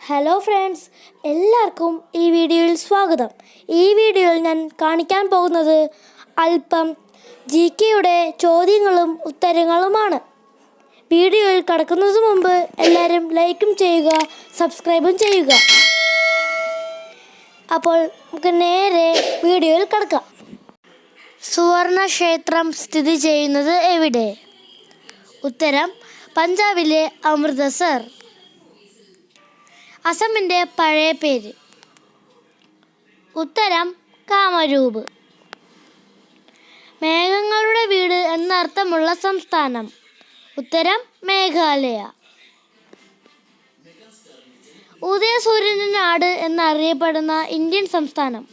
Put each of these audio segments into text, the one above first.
Hello friends, എല്ലാവർക്കും ഈ വീഡിയോയിൽ സ്വാഗതം. ഈ വീഡിയോയിൽ ഞാൻ കാണിക്കാൻ പോകുന്നത് അല്പം GKയുടെ ചോദ്യങ്ങളും ഉത്തരങ്ങളുമാണ്. വീഡിയോയിൽ കടക്കുന്നതിന് മുമ്പ് എല്ലാവരും ലൈക്കും ചെയ്യുക, സബ്സ്ക്രൈബും ചെയ്യുക. അപ്പോൾ നമുക്ക് നേരെ വീഡിയോയിൽ കടക്കാം. സുവർണ ക്ഷേത്രം സ്ഥിതി ചെയ്യുന്നത് എവിടെ? ഉത്തരം പഞ്ചാബിലെ അമൃതസർ. അസമിൻ്റെ പഴയ പേര്? ഉത്തരം കാമരൂപ്. മേഘങ്ങളുടെ വീട് എന്നർത്ഥമുള്ള സംസ്ഥാനം? ഉത്തരം മേഘാലയ. ഉദയസൂര്യൻ്റെ നാട് എന്നറിയപ്പെടുന്ന ഇന്ത്യൻ സംസ്ഥാനം?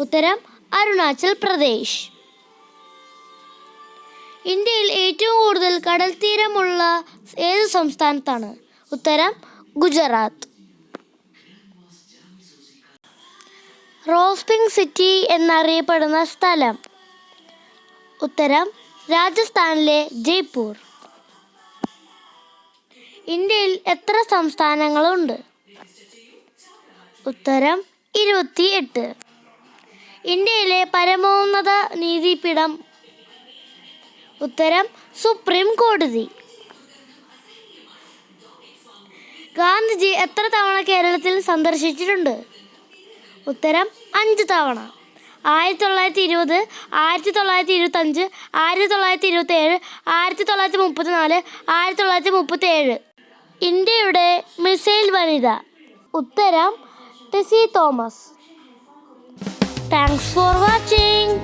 ഉത്തരം അരുണാചൽ പ്രദേശ്. ഇന്ത്യയിൽ ഏറ്റവും കൂടുതൽ കടൽ തീരമുള്ള ഏത് സംസ്ഥാനത്താണ്? ഉത്തരം ഗുജറാത്ത്. റോസ് പിങ്ക് സിറ്റി എന്നറിയപ്പെടുന്ന സ്ഥലം? ഉത്തരം രാജസ്ഥാനിലെ ജയ്പൂർ. ഇന്ത്യയിൽ എത്ര സംസ്ഥാനങ്ങളുണ്ട്? ഉത്തരം 28. ഇന്ത്യയിലെ പരമോന്നത നീതിപീഠം? ഉത്തരം സുപ്രീം കോടതി. ഗാന്ധിജി എത്ര തവണ കേരളത്തിൽ സന്ദർശിച്ചിട്ടുണ്ട്? ഉത്തരം 5 തവണ. 1920, 1925, 1927, 1934, 1937. ഇന്ത്യയുടെ മിസൈൽ വനിത? ഉത്തരം Tessy Thomas. Thanks for watching.